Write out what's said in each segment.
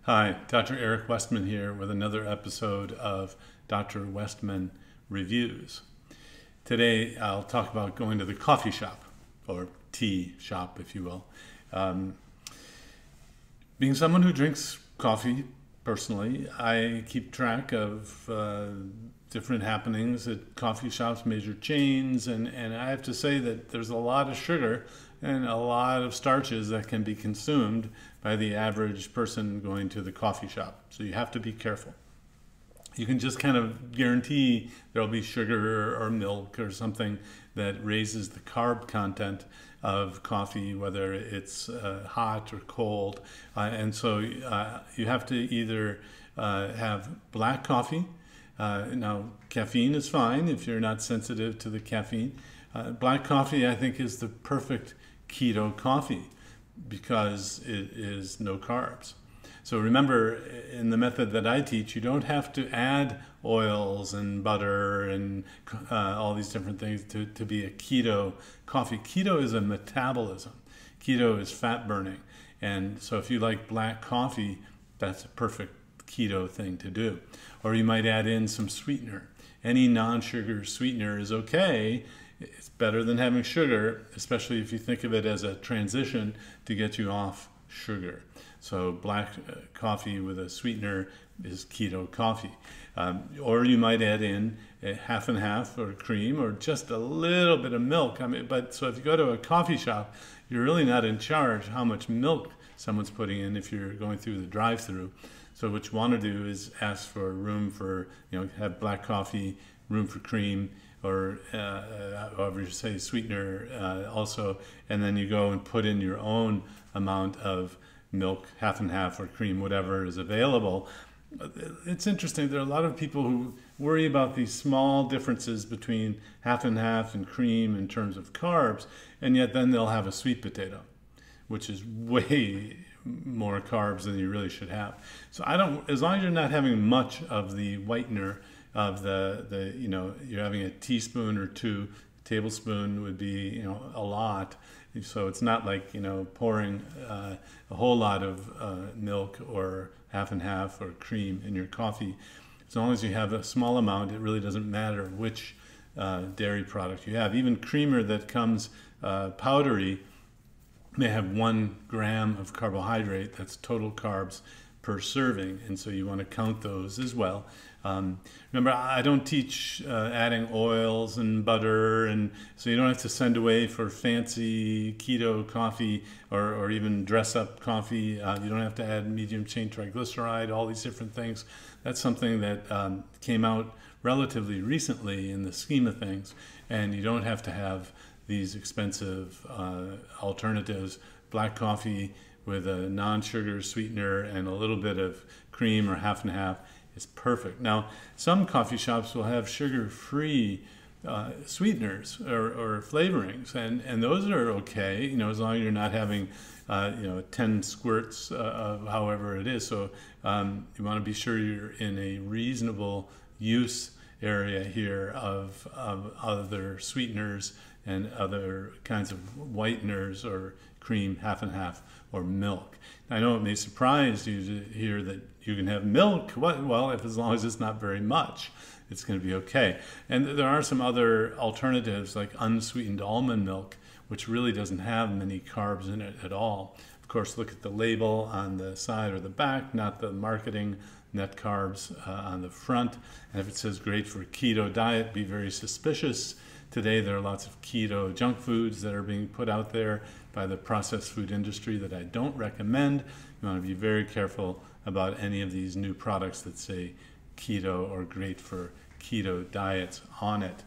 Hi, Dr. Eric Westman here with another episode of Dr. Westman Reviews. Today I'll talk about going to the coffee shop, or tea shop if you will. Being someone who drinks coffee personally, I keep track of different happenings at coffee shops, major chains, and I have to say that there's a lot of sugar and a lot of starches that can be consumed by the average person going to the coffee shop. So you have to be careful. You can just kind of guarantee there'll be sugar or milk or something that raises the carb content of coffee, whether it's hot or cold. And so you have to either have black coffee. Now, caffeine is fine if you're not sensitive to the caffeine. Black coffee, I think, is the perfect keto coffee because it is no carbs. So remember, in the method that I teach, you don't have to add oils and butter and all these different things to be a keto coffee. Keto is a metabolism. Keto is fat burning. And so if you like black coffee, that's a perfect keto thing to do. Or you might add in some sweetener. Any non-sugar sweetener is okay. It's better than having sugar, especially if you think of it as a transition to get you off sugar. So black coffee with a sweetener is keto coffee. Or you might add in a half and half or cream or just a little bit of milk. So if you go to a coffee shop, you're really not in charge how much milk someone's putting in if you're going through the drive-through. So what you want to do is ask for room for, have black coffee, room for cream, or however you say sweetener also, and then you go and put in your own amount of milk, half and half, or cream, whatever is available. It's interesting, there are a lot of people who worry about these small differences between half and half and cream in terms of carbs, and yet then they'll have a sweet potato, which is way more carbs than you really should have. So as long as you're not having much of the whitener of you're having a teaspoon or two, tablespoon would be, a lot. So it's not like, pouring a whole lot of milk or half and half or cream in your coffee. As long as you have a small amount, it really doesn't matter which dairy product you have. Even creamer that comes powdery may have 1 gram of carbohydrate. That's total carbs per serving, and so you want to count those as well. Remember, I don't teach adding oils and butter, and so you don't have to send away for fancy keto coffee or even dress up coffee. You don't have to add medium chain triglyceride, all these different things. That's something that came out relatively recently in the scheme of things, and you don't have to have these expensive alternatives. Black coffee with a non-sugar sweetener and a little bit of cream or half and half is perfect. Now, some coffee shops will have sugar-free sweeteners or flavorings, and those are okay, as long as you're not having 10 squirts of however it is. So you want to be sure you're in a reasonable use area here of other sweeteners and other kinds of whiteners or cream, half and half, or milk. I know it may surprise you to hear that you can have milk. Well, as long as it's not very much, it's going to be okay. And there are some other alternatives like unsweetened almond milk, which really doesn't have many carbs in it at all. Of course, look at the label on the side or the back, not the marketing net carbs on the front. And if it says great for keto diet, be very suspicious. Today there are lots of keto junk foods that are being put out there by the processed food industry that I don't recommend. You want to be very careful about any of these new products that say keto or great for keto diets on it.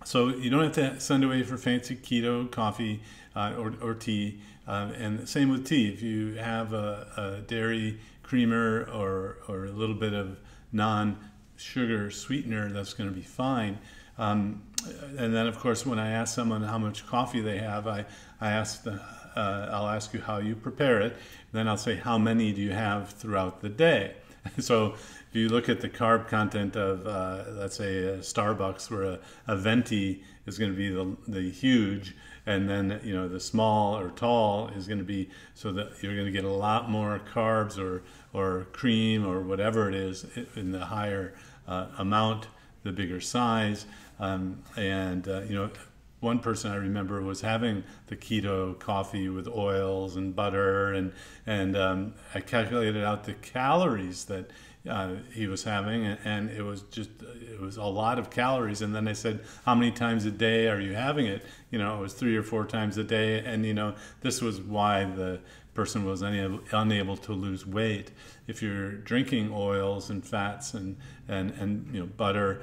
So you don't have to send away for fancy keto coffee or tea. And same with tea. If you have a dairy creamer or a little bit of non-sugar sweetener, that's going to be fine. And then, of course, when I ask someone how much coffee they have, I'll ask you how you prepare it. Then I'll say, how many do you have throughout the day? So if you look at the carb content of, let's say, Starbucks, where a venti is going to be the huge, and then the small or tall is going to be, so that you're going to get a lot more carbs or cream or whatever it is in the higher amount, the bigger size, one person I remember was having the keto coffee with oils and butter, and I calculated out the calories that he was having, and it was a lot of calories. And then I said, how many times a day are you having it? It was 3 or 4 times a day, and this was why the person was unable to lose weight. If you're drinking oils and fats and butter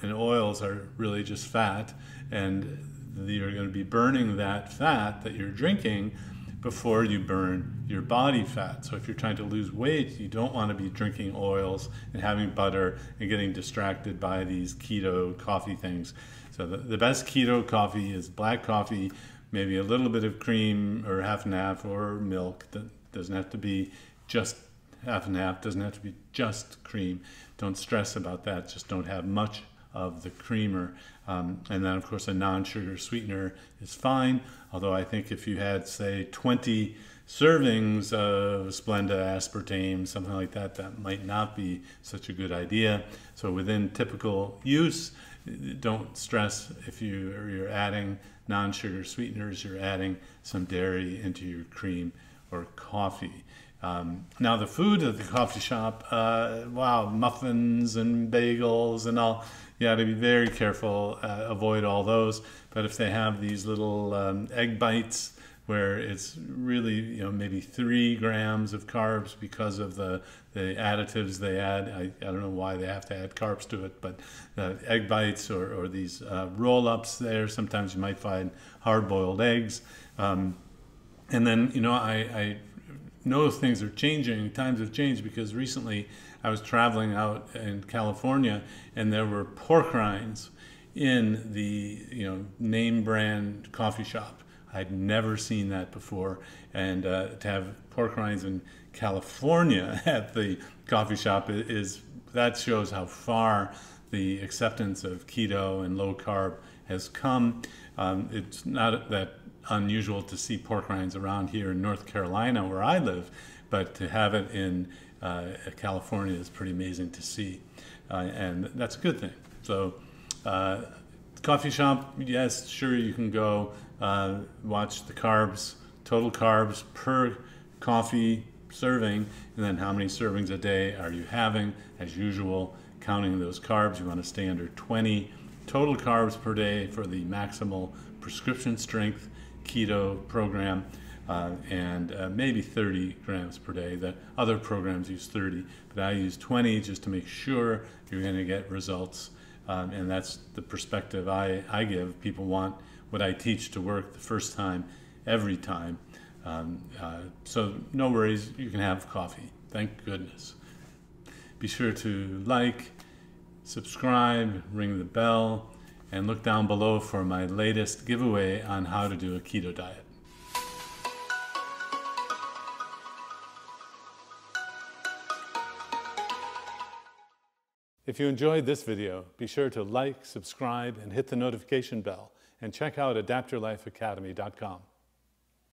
and oils are really just fat, and you're going to be burning that fat that you're drinking before you burn your body fat. So if you're trying to lose weight, you don't want to be drinking oils and having butter and getting distracted by these keto coffee things. So the best keto coffee is black coffee, maybe a little bit of cream or half and half, or milk. That doesn't have to be just half and half, doesn't have to be just cream. Don't stress about that, just don't have much of the creamer. And then of course a non-sugar sweetener is fine, although I think if you had, say, 20 servings of Splenda aspartame, something like that, that might not be such a good idea. So within typical use, don't stress if you're adding non-sugar sweeteners, you're adding some dairy into your cream or coffee. Now the food at the coffee shop, wow, muffins and bagels and all, you got to be very careful, avoid all those. But if they have these little egg bites where it's really, maybe 3 grams of carbs because of the additives they add. I don't know why they have to add carbs to it, but egg bites or these roll-ups there, sometimes you might find hard-boiled eggs. And then, I know things are changing, times have changed, because recently I was traveling out in California and there were pork rinds in the name brand coffee shop. I'd never seen that before, and to have pork rinds in California at the coffee shop that shows how far the acceptance of keto and low carb has come. It's not that unusual to see pork rinds around here in North Carolina where I live, but to have it in California is pretty amazing to see, and that's a good thing. So coffee shop, yes, sure, you can go watch the carbs, total carbs per coffee serving, and then how many servings a day are you having. As usual, counting those carbs, you want to stay under 20 total carbs per day for the maximal prescription strength keto program, and maybe 30 grams per day. The other programs use 30, but I use 20 just to make sure you're going to get results. And that's the perspective I give. People want what I teach to work the first time, every time. So no worries, you can have coffee. Thank goodness. Be sure to like, subscribe, ring the bell, and look down below for my latest giveaway on how to do a keto diet. If you enjoyed this video, be sure to like, subscribe, and hit the notification bell, and check out adaptyourlifeacademy.com.